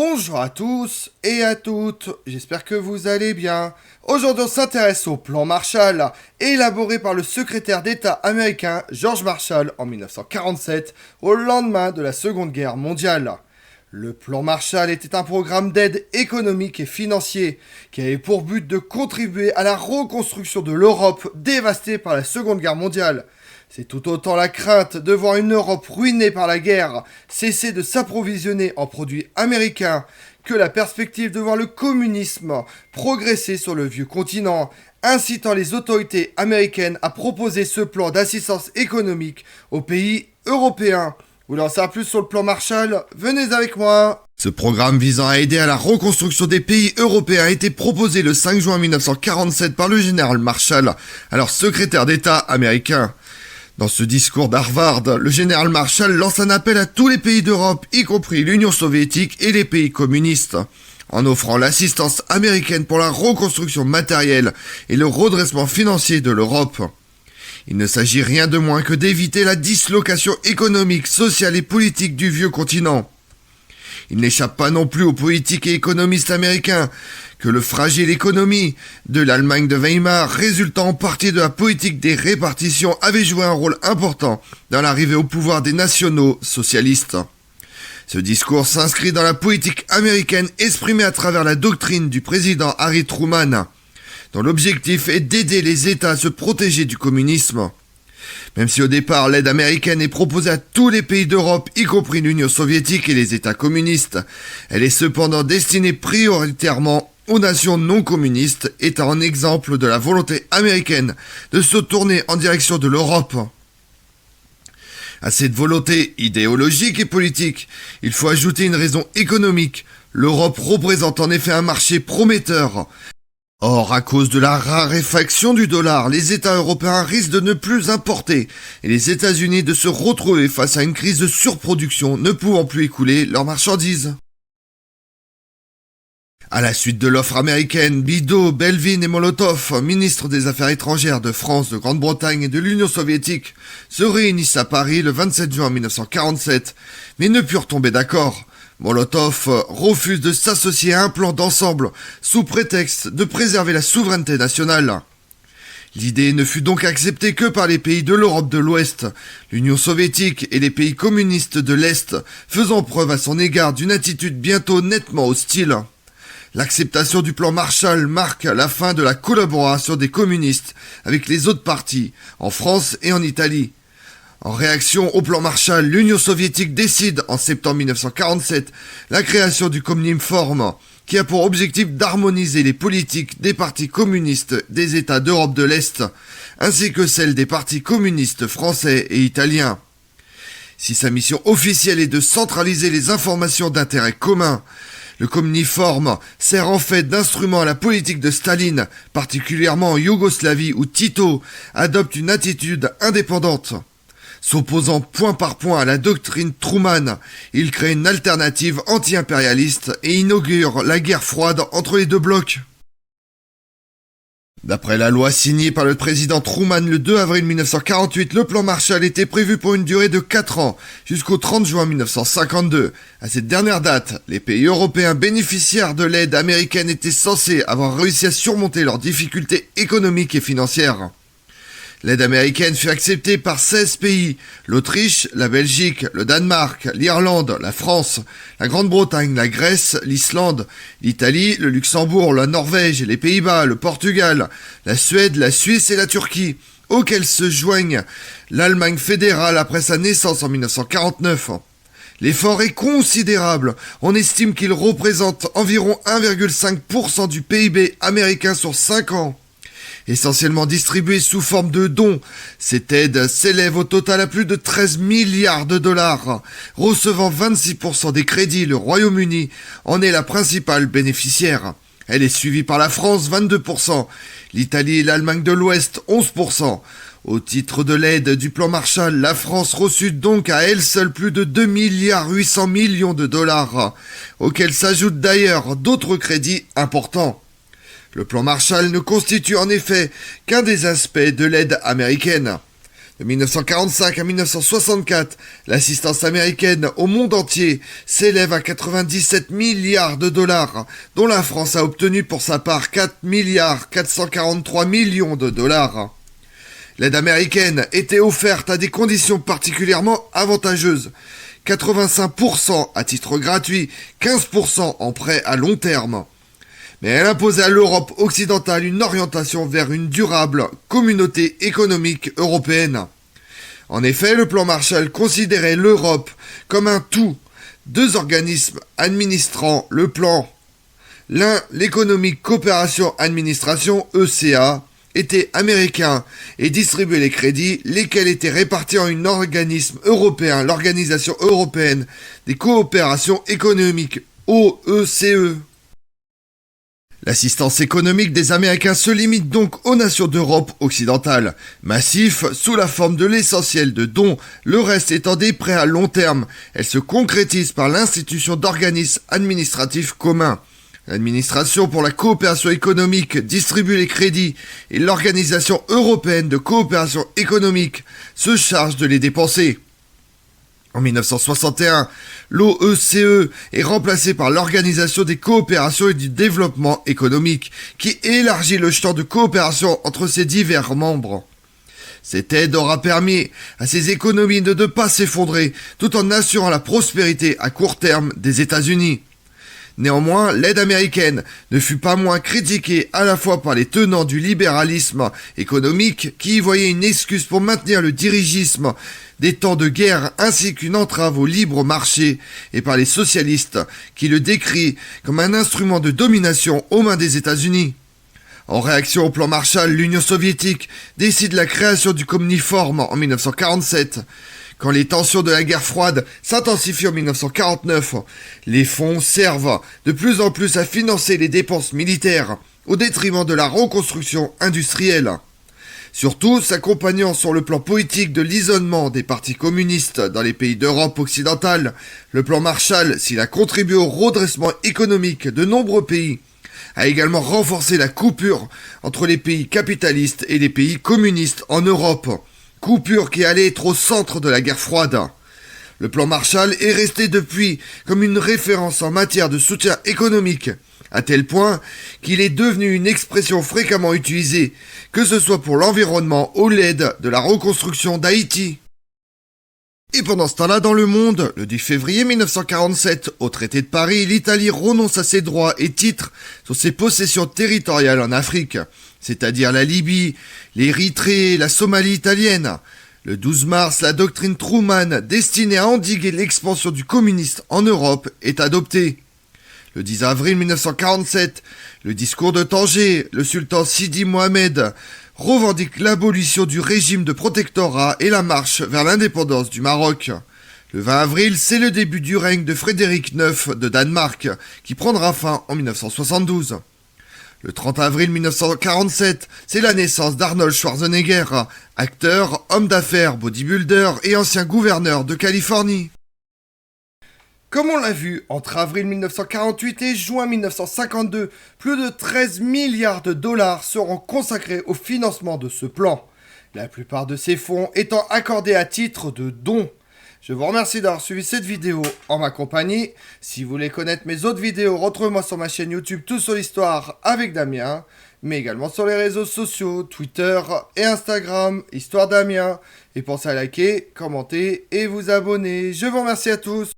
Bonjour à tous et à toutes, j'espère que vous allez bien. Aujourd'hui on s'intéresse au plan Marshall, élaboré par le secrétaire d'État américain George Marshall en 1947, au lendemain de la Seconde Guerre mondiale. Le plan Marshall était un programme d'aide économique et financier qui avait pour but de contribuer à la reconstruction de l'Europe dévastée par la Seconde Guerre mondiale. C'est tout autant la crainte de voir une Europe ruinée par la guerre cesser de s'approvisionner en produits américains que la perspective de voir le communisme progresser sur le vieux continent, incitant les autorités américaines à proposer ce plan d'assistance économique aux pays européens. Vous voulez en savoir plus sur le plan Marshall? Venez avec moi. Ce programme visant à aider à la reconstruction des pays européens a été proposé le 5 juin 1947 par le général Marshall, alors secrétaire d'État américain. Dans ce discours d'Harvard, le général Marshall lance un appel à tous les pays d'Europe, y compris l'Union soviétique et les pays communistes, en offrant l'assistance américaine pour la reconstruction matérielle et le redressement financier de l'Europe. Il ne s'agit rien de moins que d'éviter la dislocation économique, sociale et politique du vieux continent. Il n'échappe pas non plus aux politiques et économistes américains que le fragile économie de l'Allemagne de Weimar, résultant en partie de la politique des répartitions, avait joué un rôle important dans l'arrivée au pouvoir des nationaux socialistes. Ce discours s'inscrit dans la politique américaine exprimée à travers la doctrine du président Harry Truman, dont l'objectif est d'aider les États à se protéger du communisme. Même si au départ l'aide américaine est proposée à tous les pays d'Europe, y compris l'Union soviétique et les États communistes, elle est cependant destinée prioritairement aux nations non communistes, étant un exemple de la volonté américaine de se tourner en direction de l'Europe. À cette volonté idéologique et politique, il faut ajouter une raison économique. L'Europe représente en effet un marché prometteur. Or, à cause de la raréfaction du dollar, les États européens risquent de ne plus importer et les États-Unis de se retrouver face à une crise de surproduction, ne pouvant plus écouler leurs marchandises. À la suite de l'offre américaine, Bidault, Belvin et Molotov, ministres des Affaires étrangères de France, de Grande-Bretagne et de l'Union soviétique, se réunissent à Paris le 27 juin 1947, mais ne purent tomber d'accord. Molotov refuse de s'associer à un plan d'ensemble sous prétexte de préserver la souveraineté nationale. L'idée ne fut donc acceptée que par les pays de l'Europe de l'Ouest, l'Union soviétique et les pays communistes de l'Est, faisant preuve à son égard d'une attitude bientôt nettement hostile. L'acceptation du plan Marshall marque la fin de la collaboration des communistes avec les autres partis, en France et en Italie. En réaction au plan Marshall, l'Union soviétique décide, en septembre 1947, la création du Komintern, qui a pour objectif d'harmoniser les politiques des partis communistes des États d'Europe de l'Est, ainsi que celles des partis communistes français et italiens. Si sa mission officielle est de centraliser les informations d'intérêt commun, le Komintern sert en fait d'instrument à la politique de Staline, particulièrement en Yougoslavie où Tito adopte une attitude indépendante. S'opposant point par point à la doctrine Truman, il crée une alternative anti-impérialiste et inaugure la guerre froide entre les deux blocs. D'après la loi signée par le président Truman le 2 avril 1948, le plan Marshall était prévu pour une durée de 4 ans, jusqu'au 30 juin 1952. À cette dernière date, les pays européens bénéficiaires de l'aide américaine étaient censés avoir réussi à surmonter leurs difficultés économiques et financières. L'aide américaine fut acceptée par 16 pays, l'Autriche, la Belgique, le Danemark, l'Irlande, la France, la Grande-Bretagne, la Grèce, l'Islande, l'Italie, le Luxembourg, la Norvège, les Pays-Bas, le Portugal, la Suède, la Suisse et la Turquie, auxquels se joignent l'Allemagne fédérale après sa naissance en 1949. L'effort est considérable, on estime qu'il représente environ 1,5% du PIB américain sur 5 ans. Essentiellement distribuée sous forme de dons, cette aide s'élève au total à plus de 13 milliards de dollars. Recevant 26% des crédits, le Royaume-Uni en est la principale bénéficiaire. Elle est suivie par la France, 22%, l'Italie et l'Allemagne de l'Ouest, 11%. Au titre de l'aide du plan Marshall, la France reçut donc à elle seule plus de 2 milliards 800 millions de dollars, auxquels s'ajoutent d'ailleurs d'autres crédits importants. Le plan Marshall ne constitue en effet qu'un des aspects de l'aide américaine. De 1945 à 1964, l'assistance américaine au monde entier s'élève à 97 milliards de dollars, dont la France a obtenu pour sa part 4 milliards 443 millions de dollars. L'aide américaine était offerte à des conditions particulièrement avantageuses. 85% à titre gratuit, 15% en prêt à long terme. Mais elle imposait à l'Europe occidentale une orientation vers une durable communauté économique européenne. En effet, le plan Marshall considérait l'Europe comme un tout, deux organismes administrant le plan. L'un, l'Economic Cooperation Administration, ECA, était américain et distribuait les crédits, lesquels étaient répartis en un organisme européen, l'Organisation européenne des coopérations économiques, OECE. L'assistance économique des Américains se limite donc aux nations d'Europe occidentale, massif sous la forme de l'essentiel de dons, le reste étant des prêts à long terme. Elle se concrétise par l'institution d'organismes administratifs communs. L'administration pour la coopération économique distribue les crédits et l'Organisation européenne de coopération économique se charge de les dépenser. En 1961, l'OECE est remplacée par l'Organisation des coopérations et du développement économique, qui élargit le champ de coopération entre ses divers membres. Cette aide aura permis à ces économies de ne pas s'effondrer, tout en assurant la prospérité à court terme des États-Unis. Néanmoins, l'aide américaine ne fut pas moins critiquée à la fois par les tenants du libéralisme économique qui y voyaient une excuse pour maintenir le dirigisme des temps de guerre ainsi qu'une entrave au libre marché et par les socialistes qui le décrient comme un instrument de domination aux mains des États-Unis. En réaction au plan Marshall, l'Union soviétique décide la création du Communiforme en 1947. Quand les tensions de la guerre froide s'intensifient en 1949, les fonds servent de plus en plus à financer les dépenses militaires au détriment de la reconstruction industrielle. Surtout, s'accompagnant sur le plan politique de l'isolement des partis communistes dans les pays d'Europe occidentale, le plan Marshall, s'il a contribué au redressement économique de nombreux pays, a également renforcé la coupure entre les pays capitalistes et les pays communistes en Europe. Coupure qui allait être au centre de la guerre froide. Le plan Marshall est resté depuis comme une référence en matière de soutien économique, à tel point qu'il est devenu une expression fréquemment utilisée, que ce soit pour l'environnement ou l'aide de la reconstruction d'Haïti. Et pendant ce temps-là, dans le monde, le 10 février 1947, au traité de Paris, l'Italie renonce à ses droits et titres sur ses possessions territoriales en Afrique, c'est-à-dire la Libye, l'Érythrée et la Somalie italienne. Le 12 mars, la doctrine Truman, destinée à endiguer l'expansion du communisme en Europe, est adoptée. Le 10 avril 1947, le discours de Tanger, le sultan Sidi Mohamed revendique l'abolition du régime de protectorat et la marche vers l'indépendance du Maroc. Le 20 avril, c'est le début du règne de Frédéric IX de Danemark, qui prendra fin en 1972. Le 30 avril 1947, c'est la naissance d'Arnold Schwarzenegger, acteur, homme d'affaires, bodybuilder et ancien gouverneur de Californie. Comme on l'a vu, entre avril 1948 et juin 1952, plus de 13 milliards de dollars seront consacrés au financement de ce plan, la plupart de ces fonds étant accordés à titre de dons. Je vous remercie d'avoir suivi cette vidéo en ma compagnie. Si vous voulez connaître mes autres vidéos, retrouvez-moi sur ma chaîne YouTube Tout sur l'Histoire avec Damien, mais également sur les réseaux sociaux, Twitter et Instagram, Histoire Damien. Et pensez à liker, commenter et vous abonner. Je vous remercie à tous.